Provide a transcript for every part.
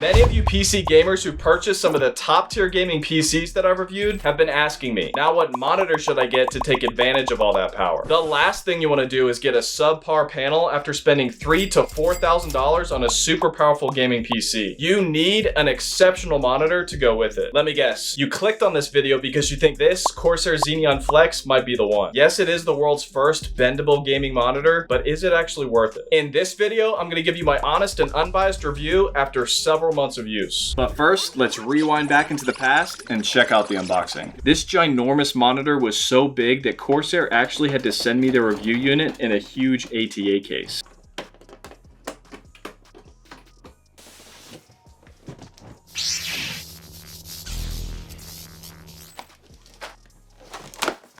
Many of you PC gamers who purchased some of the top tier gaming PCs that I've reviewed have been asking me, now what monitor should I get to take advantage of all that power? The last thing you want to do is get a subpar panel after spending $3,000 to $4,000 on a super powerful gaming PC. You need an exceptional monitor to go with it. Let me guess, you clicked on this video because you think this Corsair XENEON Flex might be the one. Yes, it is the world's first bendable gaming monitor, but is it actually worth it? In this video, I'm going to give you my honest and unbiased review after several months of use. But first, let's rewind back into the past and check out the unboxing. This ginormous monitor was so big that Corsair actually had to send me the review unit in a huge ATA case.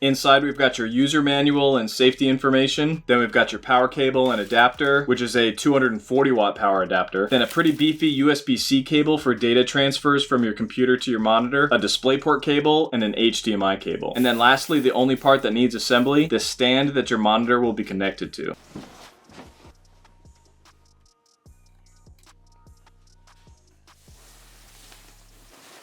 Inside, we've got your user manual and safety information. Then we've got your power cable and adapter, which is a 240 watt power adapter. Then a pretty beefy USB-C cable for data transfers from your computer to your monitor, a DisplayPort cable, and an HDMI cable. And then lastly, the only part that needs assembly, the stand that your monitor will be connected to.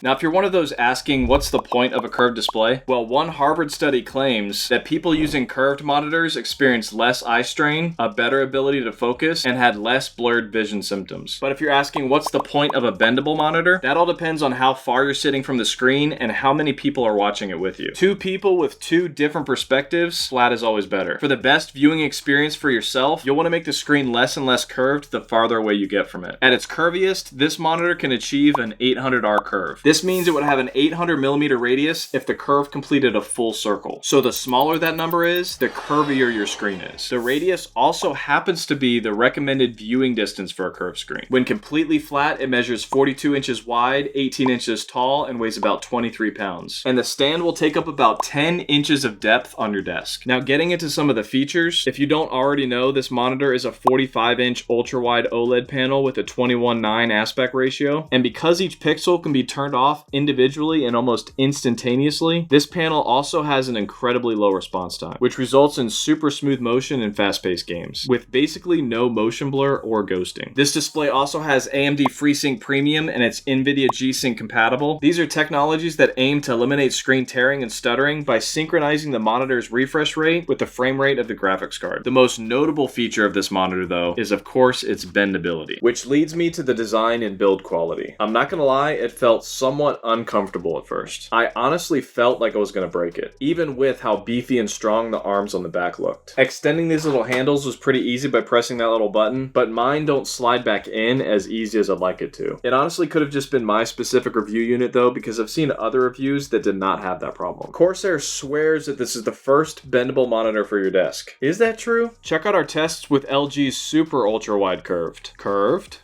Now, if you're one of those asking what's the point of a curved display, well, one Harvard study claims that people using curved monitors experienced less eye strain, a better ability to focus, and had less blurred vision symptoms. But if you're asking what's the point of a bendable monitor, that all depends on how far you're sitting from the screen and how many people are watching it with you. Two people with two different perspectives, flat is always better. For the best viewing experience for yourself, you'll want to make the screen less and less curved the farther away you get from it. At its curviest, this monitor can achieve an 800R curve. This means it would have an 800mm radius if the curve completed a full circle. So the smaller that number is, the curvier your screen is. The radius also happens to be the recommended viewing distance for a curved screen. When completely flat, it measures 42 inches wide, 18 inches tall, and weighs about 23 pounds. And the stand will take up about 10 inches of depth on your desk. Now, getting into some of the features, if you don't already know, this monitor is a 45-inch ultra-wide OLED panel with a 21:9 aspect ratio. And because each pixel can be turned off individually and almost instantaneously, this panel also has an incredibly low response time, which results in super smooth motion in fast-paced games, with basically no motion blur or ghosting. This display also has AMD FreeSync Premium and it's NVIDIA G-Sync compatible. These are technologies that aim to eliminate screen tearing and stuttering by synchronizing the monitor's refresh rate with the frame rate of the graphics card. The most notable feature of this monitor, though, is of course its bendability, which leads me to the design and build quality. I'm not gonna lie, it felt somewhat uncomfortable at first. I honestly felt like I was gonna break it, even with how beefy and strong the arms on the back looked. Extending these little handles was pretty easy by pressing that little button, but mine don't slide back in as easy as I'd like it to. It honestly could have just been my specific review unit though, because I've seen other reviews that did not have that problem. Corsair swears that this is the first bendable monitor for your desk. Is that true? Check out our tests with LG's super ultra wide curved. Curved.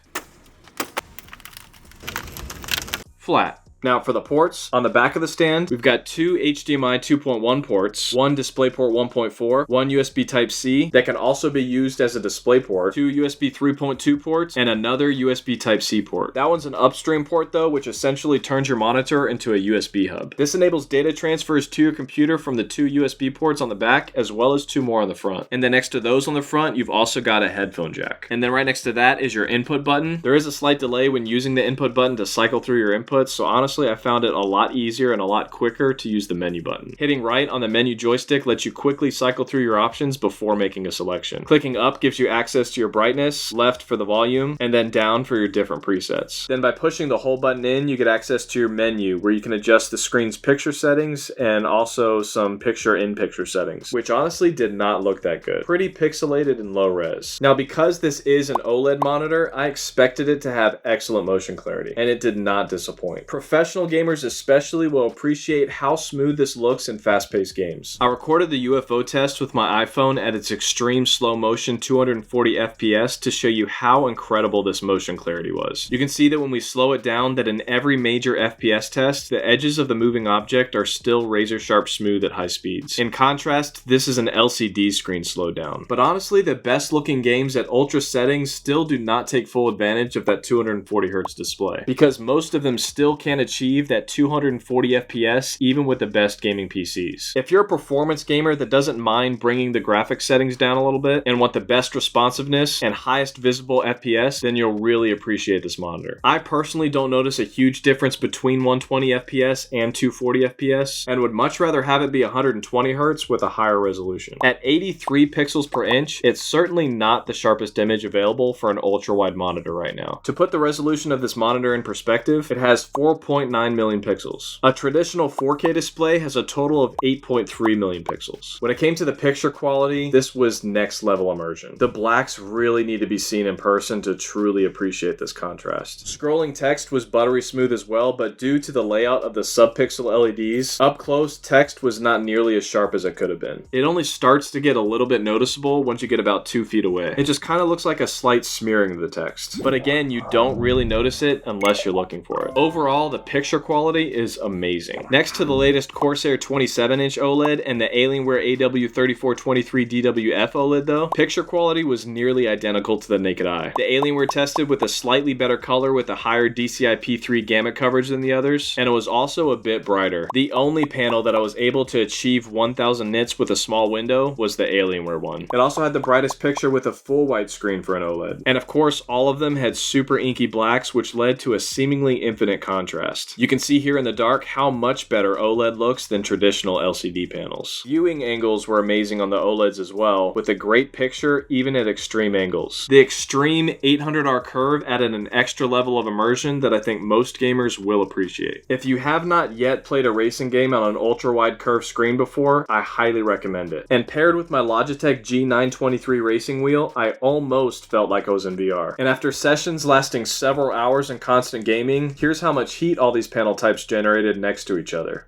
Flat. Now for the ports, on the back of the stand, we've got two HDMI 2.1 ports, one DisplayPort 1.4, one USB Type-C that can also be used as a DisplayPort, two USB 3.2 ports, and another USB Type-C port. That one's an upstream port though, which essentially turns your monitor into a USB hub. This enables data transfers to your computer from the two USB ports on the back, as well as two more on the front. And then next to those on the front, you've also got a headphone jack. And then right next to that is your input button. There is a slight delay when using the input button to cycle through your inputs, so honestly, I found it a lot easier and a lot quicker to use the menu button. Hitting right on the menu joystick lets you quickly cycle through your options before making a selection. Clicking up gives you access to your brightness, left for the volume, and then down for your different presets. Then by pushing the whole button in, you get access to your menu, where you can adjust the screen's picture settings and also some picture-in-picture settings, which honestly did not look that good. Pretty pixelated and low res. Now, because this is an OLED monitor, I expected it to have excellent motion clarity, and it did not disappoint. Professional gamers especially will appreciate how smooth this looks in fast-paced games. I recorded the UFO test with my iPhone at its extreme slow motion 240 FPS to show you how incredible this motion clarity was. You can see that when we slow it down, that in every major FPS test, the edges of the moving object are still razor sharp smooth at high speeds. In contrast, this is an LCD screen slowed down. But honestly, the best looking games at ultra settings still do not take full advantage of that 240Hz display, because most of them still can't achieve achieve that 240 FPS even with the best gaming PCs. If you're a performance gamer that doesn't mind bringing the graphics settings down a little bit and want the best responsiveness and highest visible FPS, then you'll really appreciate this monitor. I personally don't notice a huge difference between 120 FPS and 240 FPS and would much rather have it be 120 Hz with a higher resolution. At 83 pixels per inch, it's certainly not the sharpest image available for an ultra-wide monitor right now. To put the resolution of this monitor in perspective, it has 4.9 million pixels. A traditional 4K display has a total of 8.3 million pixels. When it came to the picture quality, this was next level immersion. The blacks really need to be seen in person to truly appreciate this contrast. Scrolling text was buttery smooth as well, but due to the layout of the sub-pixel LEDs, up close text was not nearly as sharp as it could have been. It only starts to get a little bit noticeable once you get about 2 feet away. It just kind of looks like a slight smearing of the text. But again, you don't really notice it unless you're looking for it. Overall, the picture quality is amazing. Next to the latest Corsair 27-inch OLED and the Alienware AW3423DWF OLED though, picture quality was nearly identical to the naked eye. The Alienware tested with a slightly better color with a higher DCI-P3 gamut coverage than the others, and it was also a bit brighter. The only panel that I was able to achieve 1000 nits with a small window was the Alienware one. It also had the brightest picture with a full widescreen for an OLED. And of course, all of them had super inky blacks, which led to a seemingly infinite contrast. You can see here in the dark how much better OLED looks than traditional LCD panels. Viewing angles were amazing on the OLEDs as well, with a great picture even at extreme angles. The extreme 800R curve added an extra level of immersion that I think most gamers will appreciate. If you have not yet played a racing game on an ultra-wide curved screen before, I highly recommend it. And paired with my Logitech G923 racing wheel, I almost felt like I was in VR. And after sessions lasting several hours in constant gaming, here's how much heat all these panel types generated next to each other.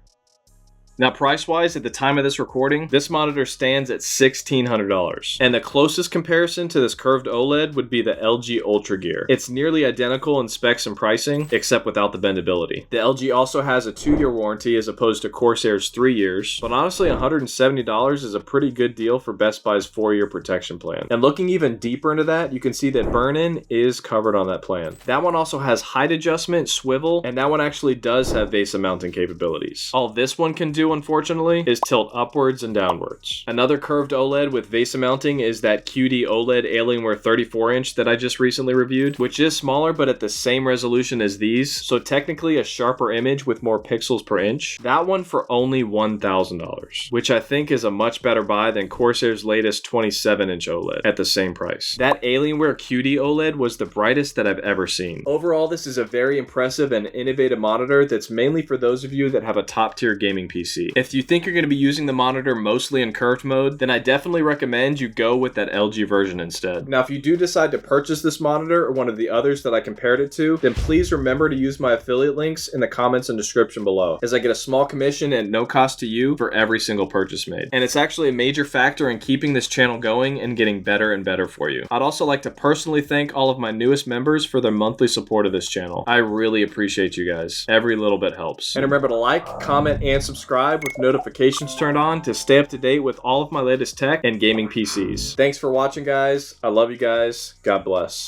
Now, price-wise, at the time of this recording, this monitor stands at $1,600. And the closest comparison to this curved OLED would be the LG Ultra Gear. It's nearly identical in specs and pricing, except without the bendability. The LG also has a 2-year warranty as opposed to Corsair's 3 years, but honestly, $170 is a pretty good deal for Best Buy's 4-year protection plan. And looking even deeper into that, you can see that burn-in is covered on that plan. That one also has height adjustment, swivel, and that one actually does have VESA mounting capabilities. All this one can do, unfortunately, is tilt upwards and downwards. Another curved OLED with VESA mounting is that QD OLED Alienware 34-inch that I just recently reviewed, which is smaller but at the same resolution as these, so technically a sharper image with more pixels per inch. That one for only $1,000, which I think is a much better buy than Corsair's latest 27-inch OLED at the same price. That Alienware QD OLED was the brightest that I've ever seen. Overall, this is a very impressive and innovative monitor that's mainly for those of you that have a top-tier gaming PC. If you think you're going to be using the monitor mostly in curved mode, then I definitely recommend you go with that LG version instead. Now, if you do decide to purchase this monitor or one of the others that I compared it to, then please remember to use my affiliate links in the comments and description below, as I get a small commission at no cost to you for every single purchase made. And it's actually a major factor in keeping this channel going and getting better and better for you. I'd also like to personally thank all of my newest members for their monthly support of this channel. I really appreciate you guys. Every little bit helps. And remember to like, comment, and subscribe with notifications turned on to stay up to date with all of my latest tech and gaming PCs. Thanks for watching, guys. I love you guys. God bless.